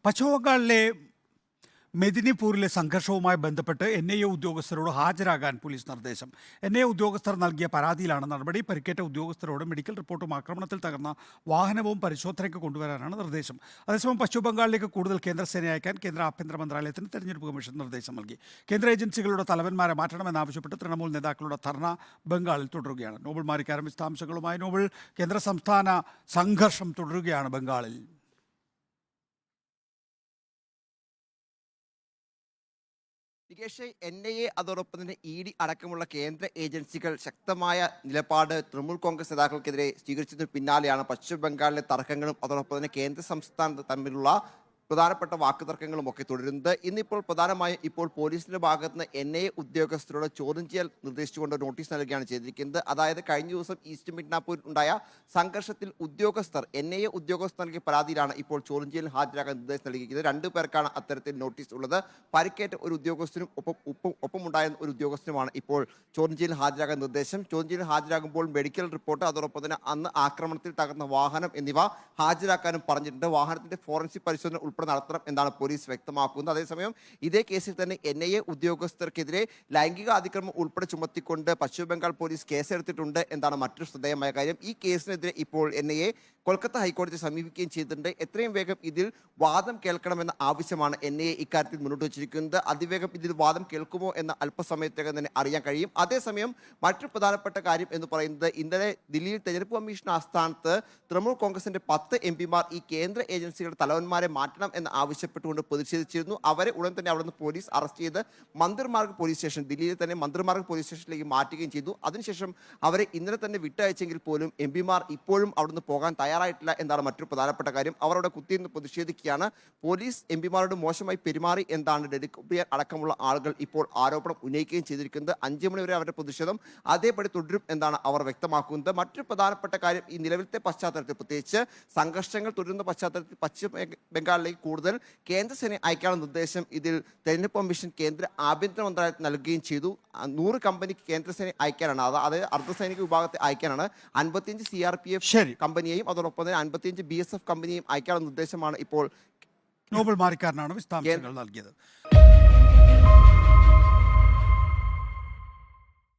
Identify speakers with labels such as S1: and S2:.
S1: പശ്ചിമബംഗാളിലെ മെദിനിപൂരിലെ സംഘർഷവുമായി ബന്ധപ്പെട്ട് NIA ഉദ്യോഗസ്ഥരോട് ഹാജരാകാൻ പോലീസ് നിർദ്ദേശം. NIA ഉദ്യോഗസ്ഥർ നൽകിയ പരാതിയിലാണ് നടപടി. പരിക്കേറ്റ ഉദ്യോഗസ്ഥരോട് മെഡിക്കൽ റിപ്പോർട്ടും ആക്രമണത്തിൽ തകർന്ന വാഹനവും പരിശോധനയ്ക്ക് കൊണ്ടുവരാനാണ് നിർദ്ദേശം. അതേസമയം പശ്ചിമബംഗാളിലേക്ക് കൂടുതൽ കേന്ദ്രസേനയെ അയക്കാൻ കേന്ദ്ര ആഭ്യന്തര മന്ത്രാലയത്തിന് തെരഞ്ഞെടുപ്പ് കമ്മീഷൻ നിർദ്ദേശം നൽകി. കേന്ദ്ര ഏജൻസികളുടെ തലവന്മാരെ മാറ്റണമെന്നാവശ്യപ്പെട്ട് തൃണമൂൽ നേതാക്കളുടെ ധർണ ബംഗാളിൽ തുടരുകയാണ്. നോബൽ മാരിക്കാരൻ വിശദാംശങ്ങളുമായി. നോബൽ, കേന്ദ്ര സംസ്ഥാന സംഘർഷം തുടരുകയാണ് ബംഗാളിൽ.
S2: നികേഷ്, NIA അതോടൊപ്പം തന്നെ ED അടക്കമുള്ള കേന്ദ്ര ഏജൻസികൾ ശക്തമായ നിലപാട് തൃണമൂൽ കോൺഗ്രസ് നേതാക്കൾക്കെതിരെ സ്വീകരിച്ചതിന് പിന്നാലെയാണ് പശ്ചിമ ബംഗാളിലെ തർക്കങ്ങളും അതോടൊപ്പം തന്നെ കേന്ദ്ര സംസ്ഥാനം തമ്മിലുള്ള പ്രധാനപ്പെട്ട വാക്കുതർക്കങ്ങളും ഒക്കെ തുടരുന്നത്. ഇന്നിപ്പോൾ പ്രധാനമായും ഇപ്പോൾ പോലീസിന്റെ ഭാഗത്ത് നിന്ന് NIA ഉദ്യോഗസ്ഥരോട് ചോദ്യം ചെയ്യൽ നിർദ്ദേശിച്ചുകൊണ്ട് നോട്ടീസ് നൽകുകയാണ് ചെയ്തിരിക്കുന്നത്. അതായത് കഴിഞ്ഞ ദിവസം ഈസ്റ്റ് മിഡ്നാപ്പൂരിൽ ഉണ്ടായ സംഘർഷത്തിൽ NIA ഉദ്യോഗസ്ഥർ നൽകിയ പരാതിയിലാണ് ഇപ്പോൾ ചോദ്യം ചെയ്യലിൽ ഹാജരാക്കാൻ നിർദ്ദേശം നൽകിയിരിക്കുന്നത്. 2 പേർക്കാണ് അത്തരത്തിൽ നോട്ടീസ് ഉള്ളത്. പരിക്കേറ്റ ഒരു ഉദ്യോഗസ്ഥനും ഒപ്പമുണ്ടായ ഒരു ഉദ്യോഗസ്ഥനുമാണ് ഇപ്പോൾ ചോദ്യം ചെയ്യലിൽ ഹാജരാക്കാൻ നിർദ്ദേശം. ചോദ്യം ചെയ്യലിൽ ഹാജരാകുമ്പോൾ മെഡിക്കൽ റിപ്പോർട്ട് അതോടൊപ്പം തന്നെ അന്ന് ആക്രമണത്തിൽ തകർന്ന വാഹനം എന്നിവ ഹാജരാക്കാനും പറഞ്ഞിട്ടുണ്ട്. വാഹനത്തിന്റെ ഫോറൻസിക് പരിശോധന ഉൾപ്പെടെ നടത്തണം എന്നാണ് പോലീസ് വ്യക്തമാക്കുന്നത്. അതേസമയം ഇതേ കേസിൽ തന്നെ NIA ഉദ്യോഗസ്ഥർക്കെതിരെ ലൈംഗിക അതിക്രമം ഉൾപ്പെടെ ചുമത്തിക്കൊണ്ട് പശ്ചിമ ബംഗാൾ പോലീസ് കേസെടുത്തിട്ടുണ്ട് എന്നാണ് മറ്റൊരു ശ്രദ്ധേയമായ കാര്യം. ഈ കേസിനെതിരെ ഇപ്പോൾ NIA കൊൽക്കത്ത ഹൈക്കോടതിയെ സമീപിക്കുകയും ചെയ്തിട്ടുണ്ട്. എത്രയും വേഗം ഇതിൽ വാദം കേൾക്കണമെന്ന ആവശ്യമാണ് NIA ഇക്കാര്യത്തിൽ മുന്നോട്ട് വച്ചിരിക്കുന്നത്. അതിവേഗം ഇതിൽ വാദം കേൾക്കുമോ എന്ന അല്പസമയത്തേക്ക് തന്നെ അറിയാൻ കഴിയും. അതേസമയം മറ്റൊരു പ്രധാനപ്പെട്ട കാര്യം എന്ന് പറയുന്നത്, ഇന്നലെ ദില്ലിയിൽ തെരഞ്ഞെടുപ്പ് കമ്മീഷൻ ആസ്ഥാനത്ത് തൃണമൂൽ കോൺഗ്രസിന്റെ 10 MP ഈ കേന്ദ്ര ഏജൻസികളുടെ തലവന്മാരെ മാറ്റണം എന്ന് ആവശ്യപ്പെട്ടുകൊണ്ട് പ്രതിഷേധിച്ചിരുന്നു. അവരെ ഉടൻ തന്നെ അവിടെ നിന്ന് പോലീസ് അറസ്റ്റ് ചെയ്ത് മന്ത്രിമാർക്ക് പോലീസ് സ്റ്റേഷൻ, ദില്ലിയിൽ തന്നെ മന്ത്രിമാർക്ക് പോലീസ് സ്റ്റേഷനിലേക്ക് മാറ്റുകയും ചെയ്തു. അതിനുശേഷം അവരെ ഇന്നലെ തന്നെ വിട്ടയച്ചെങ്കിൽ പോലും MP ഇപ്പോഴും അവിടുന്ന് പോകാൻ തയ്യാറായിട്ടില്ല എന്നാണ് മറ്റൊരു പ്രധാനപ്പെട്ട കാര്യം. അവർ അവിടെ കുത്തിയിരുന്ന് പ്രതിഷേധിക്കുകയാണ്. പോലീസ് MP മോശമായി പെരുമാറി എന്താണ് ഡെലികോപ്പിയ അടക്കമുള്ള ആളുകൾ ഇപ്പോൾ ആരോപണം ഉന്നയിക്കുകയും ചെയ്തിരിക്കുന്നത്. 5 മണി വരെ അവരുടെ പ്രതിഷേധം അതേപടി തുടരും എന്നാണ് അവർ വ്യക്തമാക്കുന്നത്. മറ്റൊരു പ്രധാനപ്പെട്ട കാര്യം, ഈ നിലവിലത്തെ പശ്ചാത്തലത്തിൽ പ്രത്യേകിച്ച് സംഘർഷങ്ങൾ തുടരുന്ന പശ്ചാത്തലത്തിൽ പശ്ചിമ ബംഗാളിലേക്ക് കൂടുതൽ കേന്ദ്രസേനയെ അയക്കാനുള്ള നിർദ്ദേശം ഇതിൽ തെരഞ്ഞെടുപ്പ് കമ്മീഷൻ കേന്ദ്ര ആഭ്യന്തര മന്ത്രാലയത്തിന് നൽകുകയും ചെയ്തു. 100 കമ്പനിക്ക് കേന്ദ്രസേനയെ അയക്കാനാണ്, അതായത് അർദ്ധസൈനിക വിഭാഗത്തെ അയക്കാനാണ്. 55 CRPF കമ്പനിയെയും അതോടൊപ്പം തന്നെ 55 BSF കമ്പനിയെയും അയക്കാനുള്ള നിർദ്ദേശമാണ് ഇപ്പോൾ
S1: നോബൽ മാരിക്കാരനാണ് വിശദാംശങ്ങൾ നൽകിയത്.